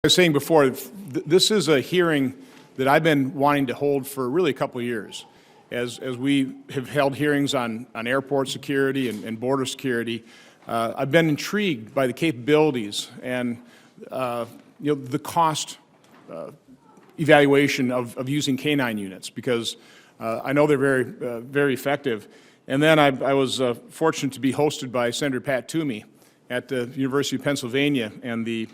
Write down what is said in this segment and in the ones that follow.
I was saying before, this is a hearing that I've been wanting to hold for really a couple of years. As we have held hearings on airport security and border security, I've been intrigued by the capabilities and the cost evaluation of using canine units, because I know they're very effective. And then I was fortunate to be hosted by Senator Pat Toomey at the University of Pennsylvania and the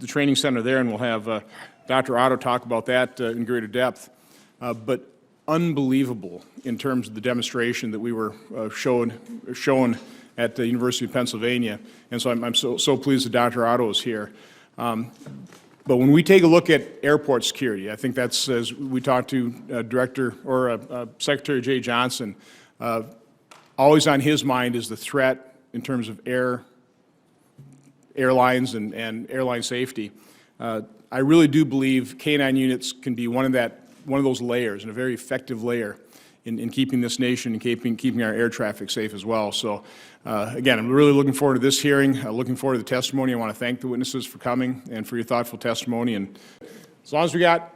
training center there, and we'll have Dr. Otto talk about that in greater depth. But unbelievable in terms of the demonstration that we were shown at the University of Pennsylvania, and so I'm so pleased that Dr. Otto is here. But when we take a look at airport security, I think that's, as we talked to Secretary Jay Johnson, always on his mind is the threat in terms of airlines and airline safety. I really do believe canine units can be one of those layers, and a very effective layer in keeping this nation and keeping our air traffic safe as well. So again, I'm really looking forward to this hearing, looking forward to the testimony. I want to thank the witnesses for coming and for your thoughtful testimony. And as long as we got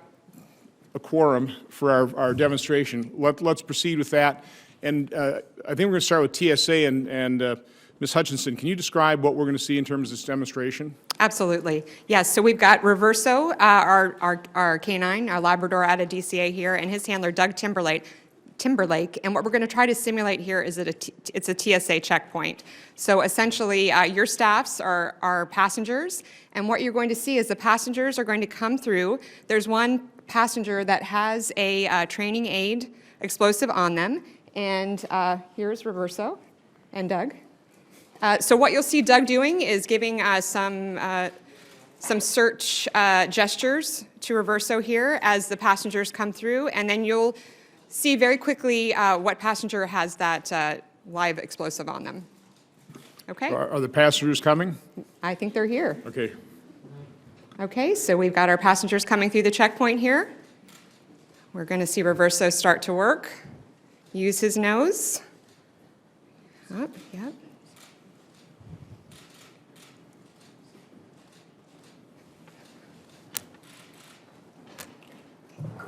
a quorum for our demonstration, let's proceed with that. And I think we're going to start with TSA, and Ms. Hutchinson, can you describe what we're going to see in terms of this demonstration? Absolutely. Yes, so we've got Reverso, our canine, our Labrador out of DCA here, and his handler, Doug Timberlake. And what we're going to try to simulate here is it's a TSA checkpoint. So essentially, your staffs are passengers, and what you're going to see is the passengers are going to come through. There's one passenger that has a training aid explosive on them, and here's Reverso and Doug. So what you'll see Doug doing is giving some search gestures to Reverso here as the passengers come through, and then you'll see very quickly what passenger has that live explosive on them. Okay? Are the passengers coming? I think they're here. Okay. Okay, so we've got our passengers coming through the checkpoint here. We're going to see Reverso start to work. Use his nose. Up, yep.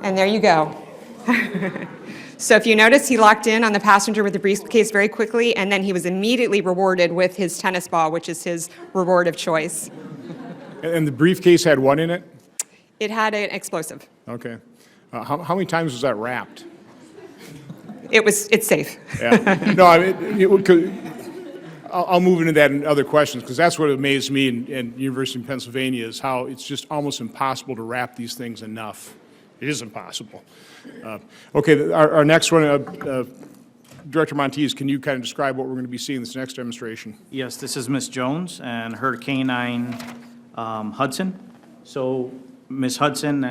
And there you go. So if you notice, he locked in on the passenger with the briefcase very quickly, and then he was immediately rewarded with his tennis ball, which is his reward of choice. And the briefcase had what in it? It had an explosive. Okay. How many times was that wrapped? It's safe. Yeah. No, I'll move into that in other questions, because that's what amazed me in University of Pennsylvania, is how it's just almost impossible to wrap these things enough. It is impossible. Okay, our next one, Director Monteith, can you kind of describe what we're going to be seeing in this next demonstration? Yes, this is Ms. Jones and her canine Hudson. So Ms. Hudson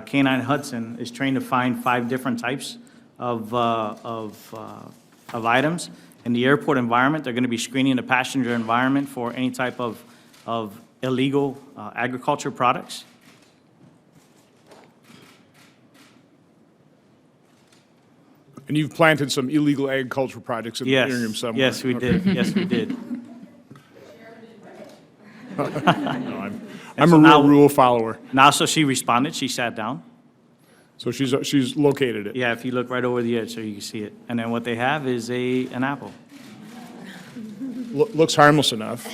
canine Hudson is trained to find 5 different types of items. In the airport environment, they're going to be screening the passenger environment for any type of illegal agriculture products. And you've planted some illegal agricultural projects in the hearing room somewhere. Yes, we did. Yes, we did. No, I'm a real rule follower. Now, so she responded. She sat down. So she's located it. Yeah, if you look right over the edge, so you can see it. And then what they have is an apple. Looks harmless enough.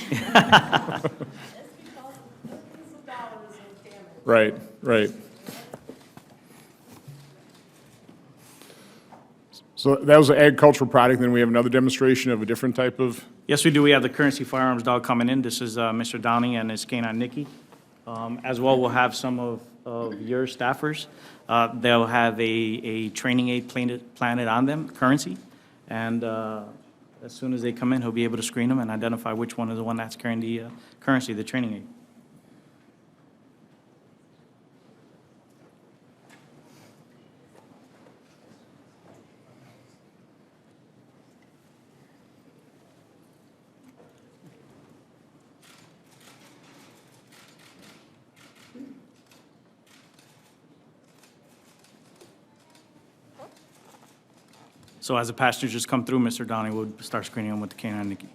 Right, right. So that was an agricultural product. Then we have another demonstration of a different type of. Yes, we do. We have the Currency Firearms dog coming in. This is Mr. Downey and his canine Nikki. As well, we'll have some of your staffers. They'll have a training aid planted on them, Currency. And as soon as they come in, he'll be able to screen them and identify which one is the one that's carrying the Currency, the training aid. So as the passengers come through, Mr. Downey will start screening them with the canine Nikki.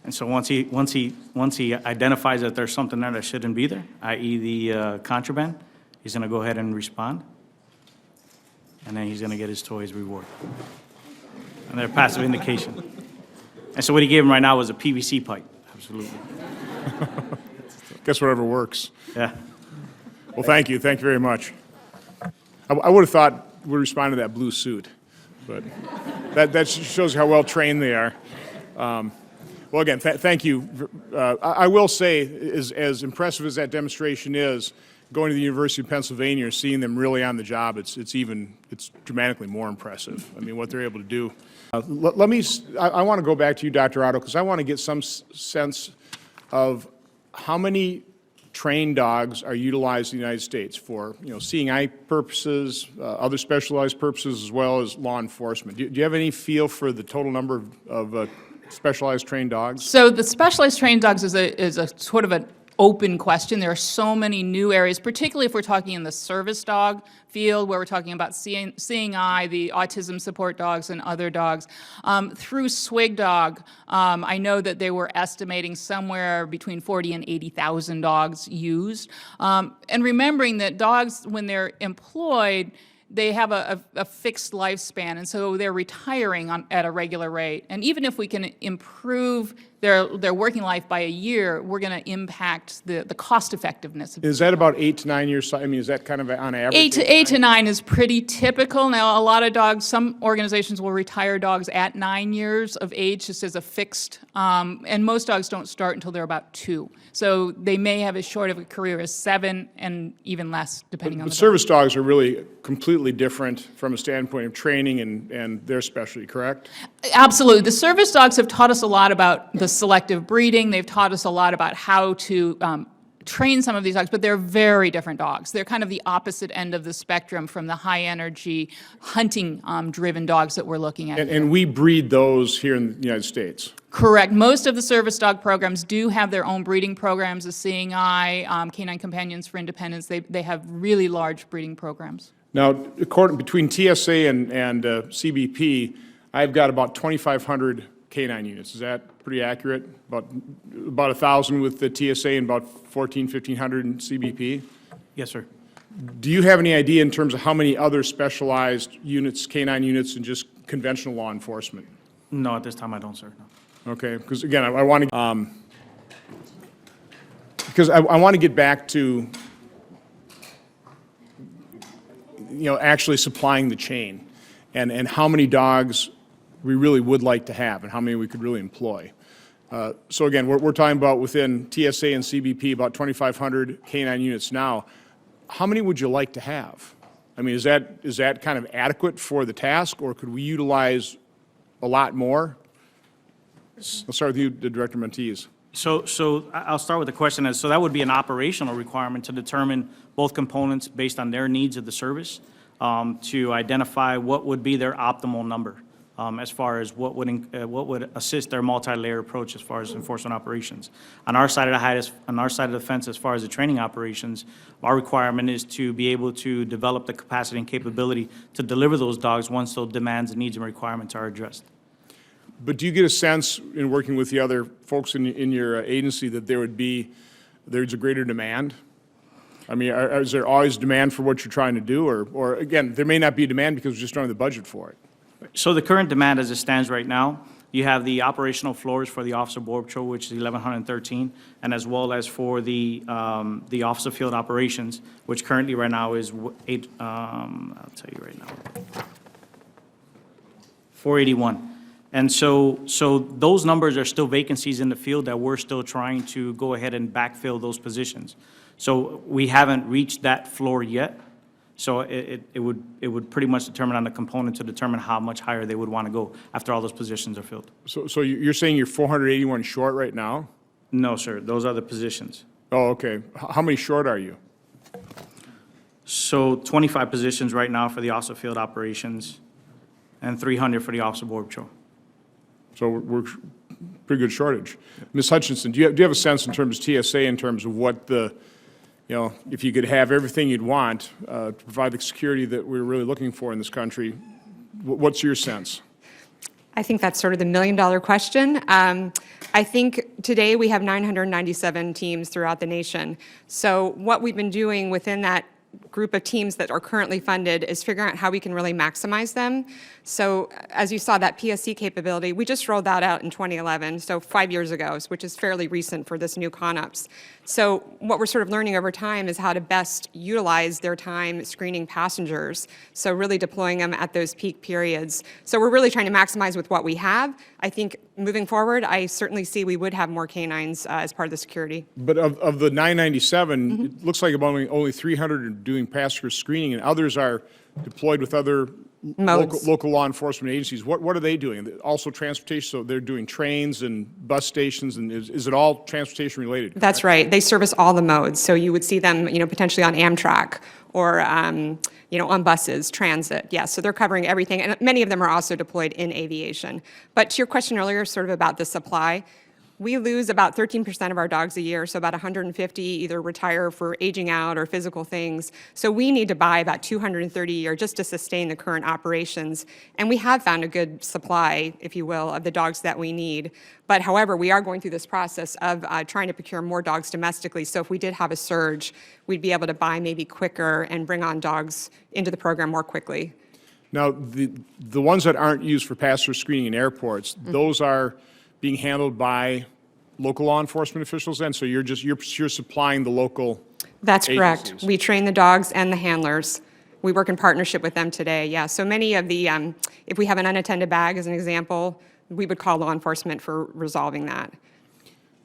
And so once he identifies that there's something there that shouldn't be there, i.e. the contraband, he's going to go ahead and respond. And then he's going to get his toy as reward. And they're passive indication. And so what he gave him right now was a PVC pipe. Absolutely. Guess whatever works. Yeah. Well, thank you. Thank you very much. I would have thought we'd respond to that blue suit, but that shows how well trained they are. Well, again, thank you. I will say, as impressive as that demonstration is, going to the University of Pennsylvania and seeing them really on the job, it's dramatically more impressive. I mean, what they're able to do. I want to go back to you, Dr. Otto, because I want to get some sense of how many trained dogs are utilized in the United States for, seeing eye purposes, other specialized purposes, as well as law enforcement. Do you have any feel for the total number of specialized trained dogs? So the specialized trained dogs is a sort of an open question. There are so many new areas, particularly if we're talking in the service dog field, where we're talking about seeing eye, the autism support dogs, and other dogs. Through SWIG Dog, I know that they were estimating somewhere between 40 and 80,000 dogs used. And remembering that dogs, when they're employed, they have a fixed lifespan, and so they're retiring at a regular rate. And even if we can improve their working life by a year, we're going to impact the cost effectiveness. Is that about 8 to 9 years? I mean, is that kind of on average? 8 to 9 is pretty typical. Now, a lot of dogs, some organizations will retire dogs at 9 years of age, just as a fixed, and most dogs don't start until they're about 2. So they may have as short of a career as 7 and even less, depending on the dog. Service dogs are really completely different from a standpoint of training and their specialty, correct? Absolutely. The service dogs have taught us a lot about the selective breeding. They've taught us a lot about how to train some of these dogs, but they're very different dogs. They're kind of the opposite end of the spectrum from the high-energy, hunting-driven dogs that we're looking at. And we breed those here in the United States. Correct. Most of the service dog programs do have their own breeding programs, the Seeing Eye, Canine Companions for Independence. They have really large breeding programs. Now, between TSA and CBP, I've got about 2,500 canine units. Is that pretty accurate? About 1,000 with the TSA and about 1,500 in CBP? Yes, sir. Do you have any idea in terms of how many other specialized units, canine units, in just conventional law enforcement? No, at this time I don't, sir. No. Okay, because again, I want to, because I want to get back to, actually supplying the chain and how many dogs we really would like to have and how many we could really employ. So again, we're talking about within TSA and CBP about 2,500 canine units now. How many would you like to have? I mean, is that kind of adequate for the task, or could we utilize a lot more? I'll start with you, Director Monteith. So I'll start with the question. So that would be an operational requirement to determine both components based on their needs of the service, to identify what would be their optimal number as far as what would assist their multi-layer approach as far as enforcement operations. On our side of the fence, as far as the training operations, our requirement is to be able to develop the capacity and capability to deliver those dogs once those demands and needs and requirements are addressed. But do you get a sense in working with the other folks in your agency that there's a greater demand? I mean, is there always demand for what you're trying to do? Or again, there may not be a demand because we just don't have the budget for it. So the current demand as it stands right now, you have the operational floors for the Officer Border Patrol, which is 1,113, and as well as for the Officer Field Operations, which currently right now is I'll tell you right now, 481. And so those numbers are still vacancies in the field that we're still trying to go ahead and backfill those positions. So we haven't reached that floor yet. So it would pretty much determine on the component to determine how much higher they would want to go after all those positions are filled. So you're saying you're 481 short right now? No, sir. Those are the positions. Oh, okay. How many short are you? So 25 positions right now for the Officer Field Operations and 300 for the Officer Border Patrol. So we're pretty good shortage. Ms. Hutchinson, do you have a sense in terms of TSA, in terms of what if you could have everything you'd want to provide the security that we're really looking for in this country, what's your sense? I think that's sort of the million-dollar question. I think today we have 997 teams throughout the nation. So what we've been doing within that group of teams that are currently funded is figuring out how we can really maximize them. So as you saw, that PSC capability, we just rolled that out in 2011, so 5 years ago, which is fairly recent for this new CONUPS. So what we're sort of learning over time is how to best utilize their time screening passengers, so really deploying them at those peak periods. So we're really trying to maximize with what we have. I think moving forward, I certainly see we would have more canines as part of the security. But of the 997, it looks like about only 300 are doing passenger screening, and others are deployed with other Modes. local law enforcement agencies. What are they doing? Also transportation, so they're doing trains and bus stations, and is it all transportation related? That's right. They service all the modes. So you would see them, potentially on Amtrak or, on buses, transit. Yeah, so they're covering everything. And many of them are also deployed in aviation. But to your question earlier, sort of about the supply, we lose about 13% of our dogs a year, so about 150 either retire for aging out or physical things. So we need to buy about 230 a year just to sustain the current operations. And we have found a good supply, if you will, of the dogs that we need. But however, we are going through this process of trying to procure more dogs domestically. So if we did have a surge, we'd be able to buy maybe quicker and bring on dogs into the program more quickly. Now, the ones that aren't used for passenger screening in airports, those are being handled by local law enforcement officials then? So you're supplying the local That's correct. agencies. We train the dogs and the handlers. We work in partnership with them today, yeah. So many of the, if we have an unattended bag as an example, we would call law enforcement for resolving that.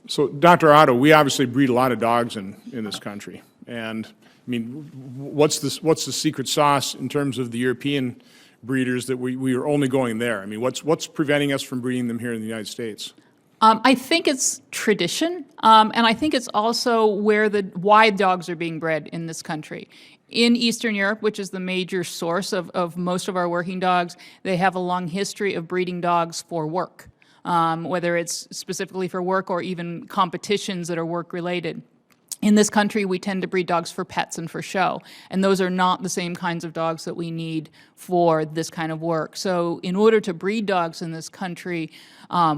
So, Dr. Otto, we obviously breed a lot of dogs in this country. And, I mean, what's the secret sauce in terms of the European breeders that we are only going there? I mean, what's preventing us from breeding them here in the United States? I think it's tradition, and I think it's also why dogs are being bred in this country. In Eastern Europe, which is the major source of most of our working dogs, they have a long history of breeding dogs for work, whether it's specifically for work or even competitions that are work-related. In this country, we tend to breed dogs for pets and for show, and those are not the same kinds of dogs that we need for this kind of work. So in order to breed dogs in this country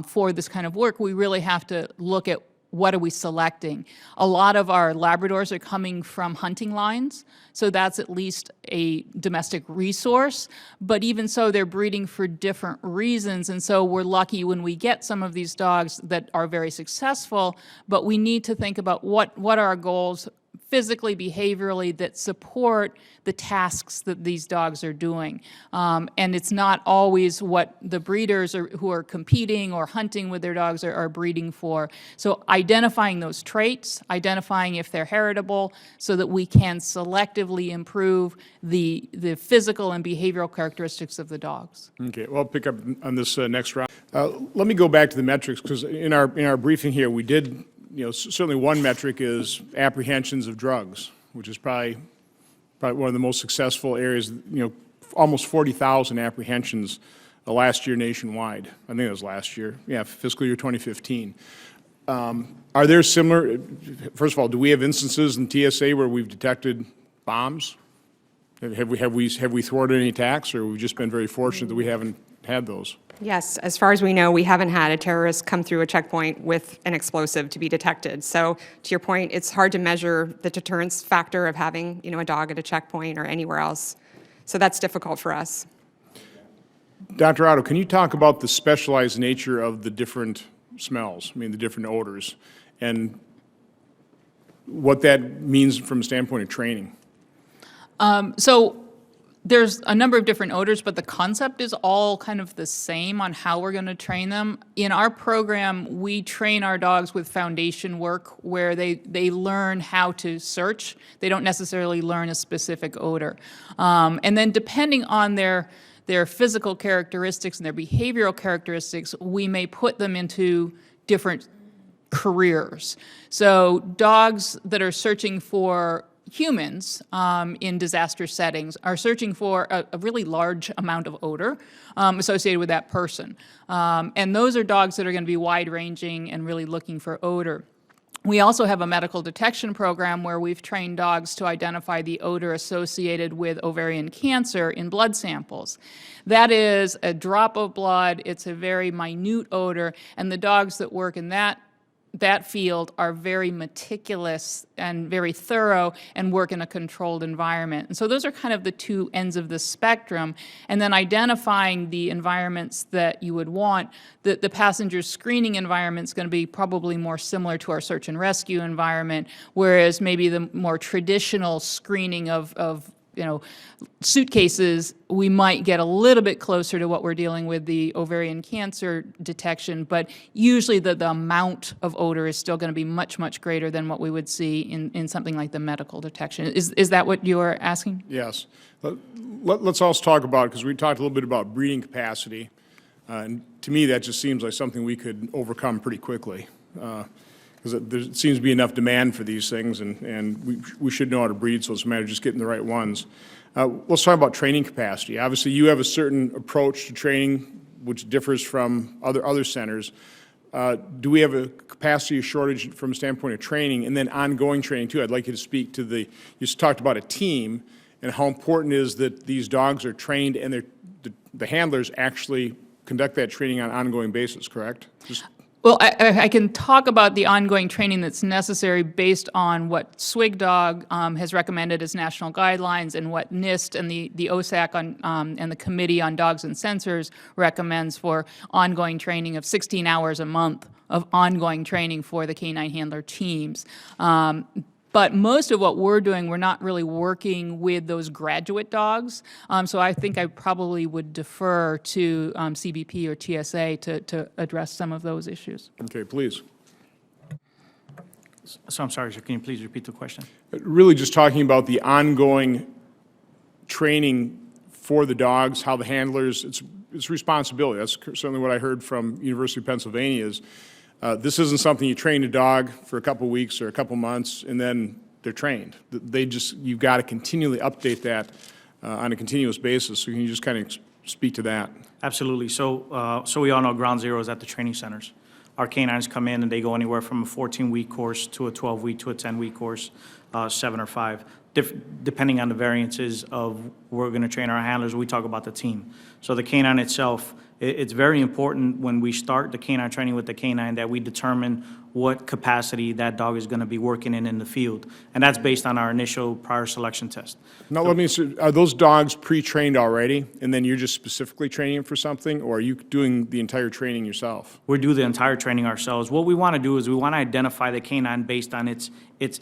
for this kind of work, we really have to look at what are we selecting. A lot of our Labradors are coming from hunting lines, so that's at least a domestic resource, but even so, they're breeding for different reasons, and so we're lucky when we get some of these dogs that are very successful, but we need to think about what are our goals physically, behaviorally, that support the tasks that these dogs are doing. And it's not always what the breeders who are competing or hunting with their dogs are breeding for. So identifying those traits, identifying if they're heritable, so that we can selectively improve the physical and behavioral characteristics of the dogs. Okay, well, I'll pick up on this next round. Let me go back to the metrics, because in our briefing here, we did, certainly one metric is apprehensions of drugs, which is probably one of the most successful areas, almost 40,000 apprehensions last year nationwide. I think it was last year, fiscal year 2015. Are there similar, first of all, do we have instances in TSA where we've detected bombs? Have we thwarted any attacks, or have we just been very fortunate that we haven't had those? Yes, as far as we know, we haven't had a terrorist come through a checkpoint with an explosive to be detected. So to your point, it's hard to measure the deterrence factor of having, a dog at a checkpoint or anywhere else. So that's difficult for us. Dr. Otto, can you talk about the specialized nature of the different smells, the different odors, and what that means from a standpoint of training? So there's a number of different odors, but the concept is all kind of the same on how we're going to train them. In our program, we train our dogs with foundation work where they learn how to search. They don't necessarily learn a specific odor. And then depending on their physical characteristics and their behavioral characteristics, we may put them into different careers. So dogs that are searching for humans in disaster settings are searching for a really large amount of odor associated with that person. And those are dogs that are going to be wide-ranging and really looking for odor. We also have a medical detection program where we've trained dogs to identify the odor associated with ovarian cancer in blood samples. That is a drop of blood, it's a very minute odor, and the dogs that work in that field are very meticulous and very thorough and work in a controlled environment. And so those are kind of the two ends of the spectrum. And then identifying the environments that you would want. The passenger screening environment is going to be probably more similar to our search and rescue environment, whereas maybe the more traditional screening of suitcases, we might get a little bit closer to what we're dealing with the ovarian cancer detection, but usually the amount of odor is still going to be much, much greater than what we would see in something like the medical detection. Is that what you are asking? Yes. Let's also talk about, because we talked a little bit about breeding capacity, and to me, that just seems like something we could overcome pretty quickly. Because there seems to be enough demand for these things, and we should know how to breed, so it's a matter of just getting the right ones. Let's talk about training capacity. Obviously, you have a certain approach to training which differs from other centers. Do we have a capacity shortage from a standpoint of training, and then ongoing training too? I'd like you to speak to you just talked about a team, and how important it is that these dogs are trained and the handlers actually conduct that training on an ongoing basis, correct? Well, I can talk about the ongoing training that's necessary based on what SWGDOG has recommended as national guidelines and what NIST and the OSAC and the Committee on Dogs and Sensors recommends for ongoing training of 16 hours a month of ongoing training for the canine handler teams. But most of what we're doing, we're not really working with those graduate dogs. So I think I probably would defer to CBP or TSA to address some of those issues. Okay, please. So I'm sorry, sir, can you please repeat the question? Really just talking about the ongoing training for the dogs, how the handlers, it's responsibility. That's certainly what I heard from University of Pennsylvania is, this isn't something you train a dog for a couple weeks or a couple months and then they're trained. You've got to continually update that on a continuous basis. So can you just kind of speak to that? Absolutely. So we all know ground zero is at the training centers. Our canines come in and they go anywhere from a 14-week course to a 12-week to a 10-week course, 7 or 5. Depending on the variances of we're going to train our handlers, we talk about the team. So the canine itself, it's very important when we start the canine training with the canine that we determine what capacity that dog is going to be working in the field. And that's based on our initial prior selection test. Now, let me see, are those dogs pre-trained already, and then you're just specifically training them for something, or are you doing the entire training yourself? We do the entire training ourselves. What we want to do is we want to identify the canine based on its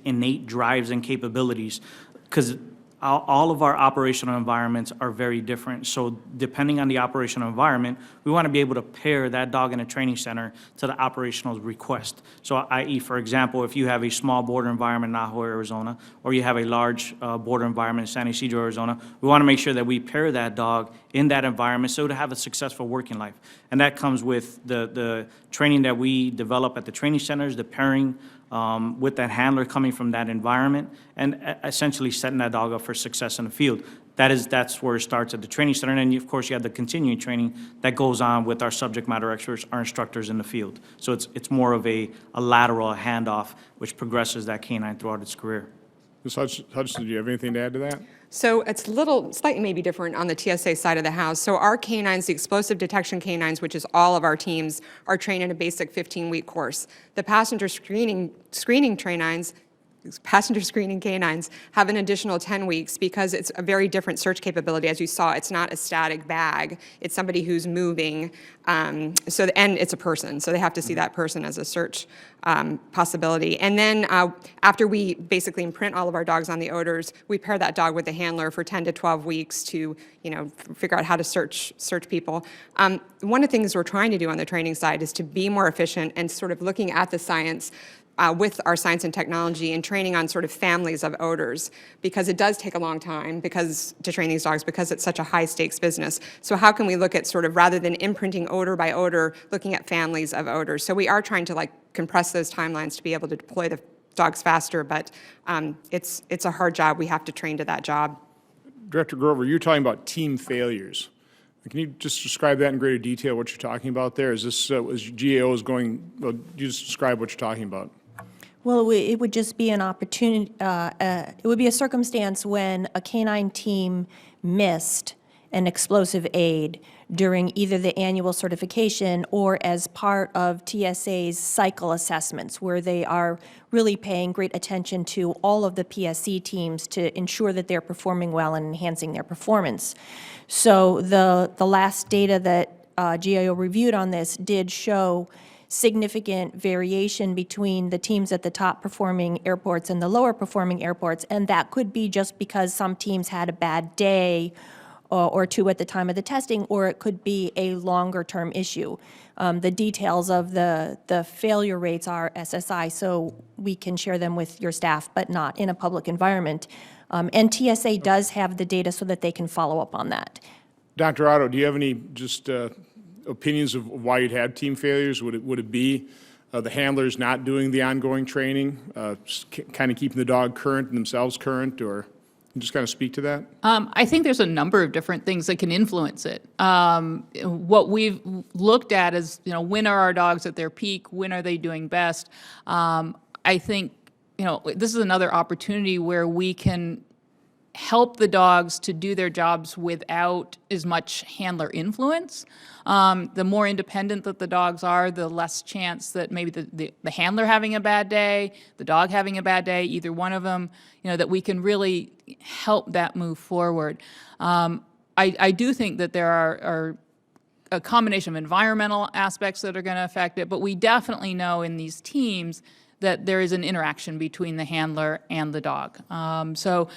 innate drives and capabilities, because all of our operational environments are very different. So depending on the operational environment, we want to be able to pair that dog in a training center to the operational request. So i.e., for example, if you have a small border environment in Ajo, Arizona, or you have a large border environment in San Ysidro, Arizona, we want to make sure that we pair that dog in that environment so to have a successful working life. And that comes with the training that we develop at the training centers, the pairing with that handler coming from that environment, and essentially setting that dog up for success in the field. That's where it starts at the training center, and then of course you have the continuing training that goes on with our subject matter experts, our instructors in the field. So it's more of a lateral handoff which progresses that canine throughout its career. Ms. Hudson, do you have anything to add to that? So it's slightly maybe different on the TSA side of the house. So our canines, the explosive detection canines, which is all of our teams, are trained in a basic 15-week course. The passenger screening canines have an additional 10 weeks because it's a very different search capability. As you saw, it's not a static bag. It's somebody who's moving, and it's a person. So they have to see that person as a search possibility. And then after we basically imprint all of our dogs on the odors, we pair that dog with the handler for 10 to 12 weeks to, figure out how to search people. One of the things we're trying to do on the training side is to be more efficient and sort of looking at the science with our science and technology and training on sort of families of odors, because it does take a long time to train these dogs because it's such a high stakes business. So how can we look at sort of, rather than imprinting odor by odor, looking at families of odors? So we are trying to compress those timelines to be able to deploy the dogs faster, but it's a hard job. We have to train to that job. Director Grover, you're talking about team failures. Can you just describe that in greater detail, what you're talking about there? Is this, as GAO is going, well, you just describe what you're talking about? Well, it would just be an opportunity, it would be a circumstance when a canine team missed an explosive aid during either the annual certification or as part of TSA's cycle assessments, where they are really paying great attention to all of the PSC teams to ensure that they're performing well and enhancing their performance. So the last data that GAO reviewed on this did show significant variation between the teams at the top performing airports and the lower performing airports, and that could be just because some teams had a bad day or two at the time of the testing, or it could be a longer-term issue. The details of the failure rates are SSI, so we can share them with your staff, but not in a public environment. And TSA does have the data so that they can follow up on that. Dr. Otto, do you have any just opinions of why you'd had team failures? Would it be the handlers not doing the ongoing training, kind of keeping the dog current and themselves current, or just kind of speak to that? I think there's a number of different things that can influence it. What we've looked at is, when are our dogs at their peak? When are they doing best? I think, this is another opportunity where we can help the dogs to do their jobs without as much handler influence. The more independent that the dogs are, the less chance that maybe the handler having a bad day, the dog having a bad day, either one of them, that we can really help that move forward. I do think that there are a combination of environmental aspects that are going to affect it, but we definitely know in these teams that there is an interaction between the handler and the dog. So,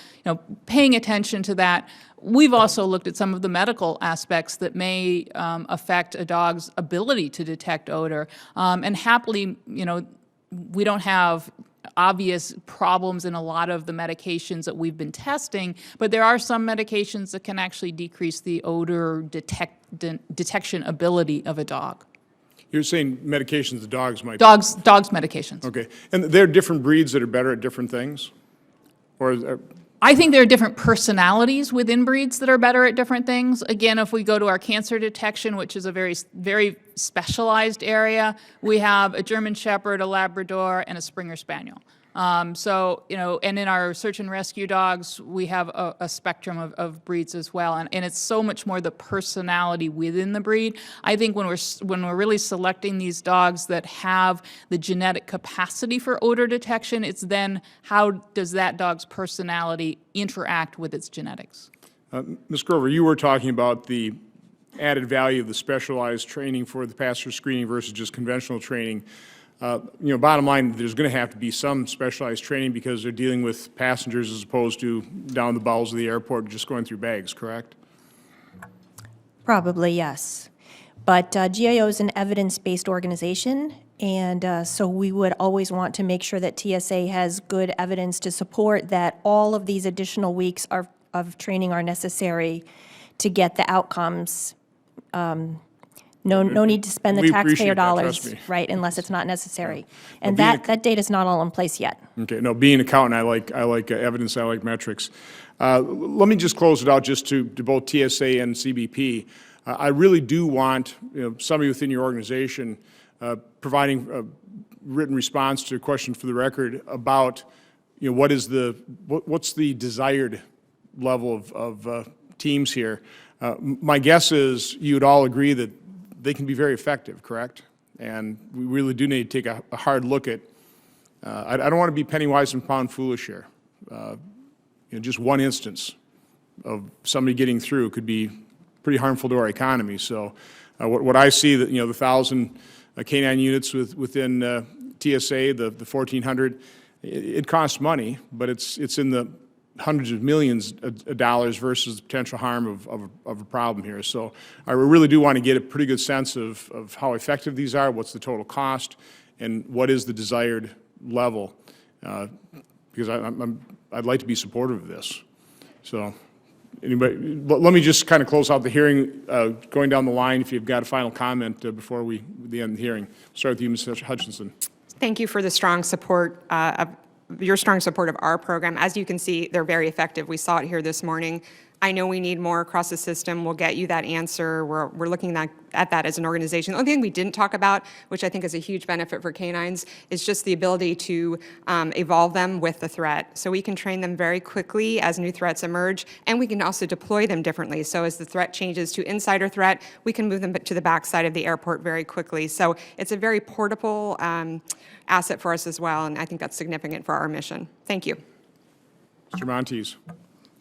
paying attention to that. We've also looked at some of the medical aspects that may affect a dog's ability to detect odor. And happily, we don't have obvious problems in a lot of the medications that we've been testing, but there are some medications that can actually decrease the odor detection ability of a dog. You're saying medications the dogs might... Dogs medications. Okay. And there are different breeds that are better at different things? Or I think there are different personalities within breeds that are better at different things. Again, if we go to our cancer detection, which is a very, very specialized area, we have a German Shepherd, a Labrador, and a Springer Spaniel. So, and in our search and rescue dogs, we have a spectrum of breeds as well. And it's so much more the personality within the breed. I think when we're really selecting these dogs that have the genetic capacity for odor detection, it's then how does that dog's personality interact with its genetics. Ms. Grover, you were talking about the added value of the specialized training for the passenger screening versus just conventional training. Bottom line, there's going to have to be some specialized training because they're dealing with passengers as opposed to down the bowels of the airport just going through bags, correct? Probably, yes. But GAO is an evidence-based organization, and so we would always want to make sure that TSA has good evidence to support that all of these additional weeks of training are necessary to get the outcomes. No need to spend the We appreciate taxpayer that, dollars, trust me. right, unless it's not necessary. And being that data's not all in place yet. Okay. No, being an accountant, I like evidence, I like metrics. Let me just close it out just to both TSA and CBP. I really do want somebody within your organization providing a written response to a question for the record about what's the desired level of teams here. My guess is you would all agree that they can be very effective, correct? And we really do need to take a hard look at, I don't want to be penny wise and pound foolish here. Just one instance of somebody getting through could be pretty harmful to our economy. So what I see that, the 1,000 canine units within TSA, the 1,400, it costs money, but it's in the hundreds of millions of dollars versus the potential harm of a problem here. So I really do want to get a pretty good sense of how effective these are, what's the total cost, and what is the desired level, because I'd like to be supportive of this. So anybody, let me just kind of close out the hearing, going down the line if you've got a final comment before we end the hearing. Start with you, Ms. Hutchinson. Thank you for the strong support your strong support of our program. As you can see, they're very effective. We saw it here this morning. I know we need more across the system. We'll get you that answer. We're looking at that as an organization. The only thing we didn't talk about, which I think is a huge benefit for canines, is just the ability to evolve them with the threat. So we can train them very quickly as new threats emerge, and we can also deploy them differently. So as the threat changes to insider threat, we can move them to the backside of the airport very quickly. So it's a very portable asset for us as well, and I think that's significant for our mission. Thank you. Mr. Montes.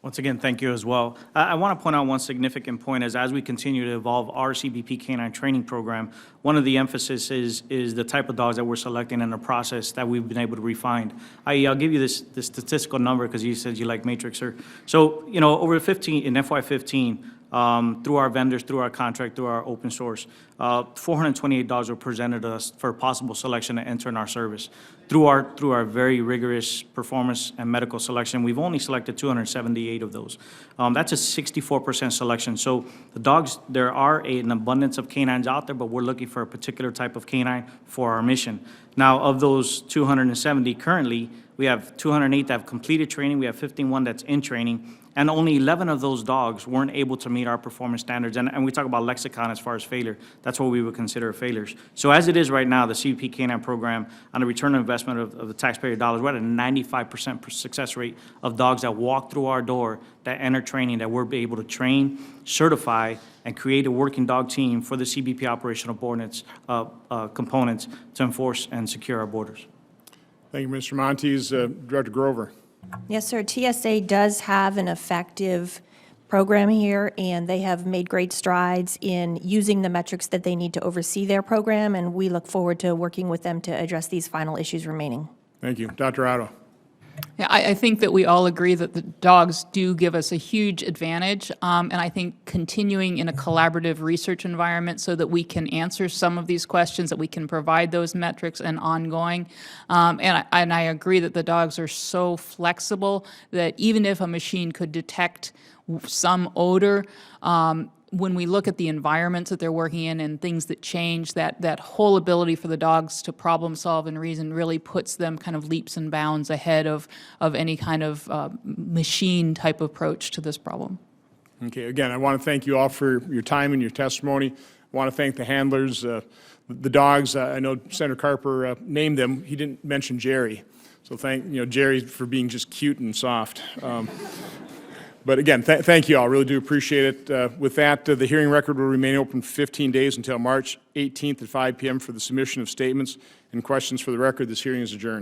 Once again, thank you as well. I want to point out one significant point is as we continue to evolve our CBP canine training program, one of the emphasis is the type of dogs that we're selecting in the process that we've been able to refine. I'll give you this statistical number because you said you like Matrix, sir. So, you know, over 15, in FY15, through our vendors, through our contract, through our open source, 428 dogs were presented to us for possible selection to enter in our service. Through our very rigorous performance and medical selection, we've only selected 278 of those. That's a 64% selection. So the dogs, there are an abundance of canines out there, but we're looking for a particular type of canine for our mission. Now, of those 270 currently, we have 208 that have completed training, we have 51 that's in training, and only 11 of those dogs weren't able to meet our performance standards. And we talk about lexicon as far as failure. That's what we would consider failures. So as it is right now, the CBP Canine program, on a return on investment of the taxpayer dollars, we're at a 95% success rate of dogs that walk through our door, that enter training, that we're able to train, certify, and create a working dog team for the CBP operational components to enforce and secure our borders. Thank you, Mr. Montes. Director Grover. Yes, sir. TSA does have an effective program here, and they have made great strides in using the metrics that they need to oversee their program, and we look forward to working with them to address these final issues remaining. Thank you. Dr. Otto. Yeah, I think that we all agree that the dogs do give us a huge advantage, and I think continuing in a collaborative research environment so that we can answer some of these questions, that we can provide those metrics and ongoing. And I agree that the dogs are so flexible that even if a machine could detect some odor, when we look at the environments that they're working in and things that change, that whole ability for the dogs to problem solve and reason really puts them kind of leaps and bounds ahead of any kind of machine type approach to this problem. Okay, again, I want to thank you all for your time and your testimony. I want to thank the handlers, the dogs. I know Senator Carper named them. He didn't mention Jerry. So thank Jerry for being just cute and soft. But again, thank you all. Really do appreciate it. With that, the hearing record will remain open for 15 days until March 18th at 5 p.m. for the submission of statements and questions for the record. This hearing is adjourned.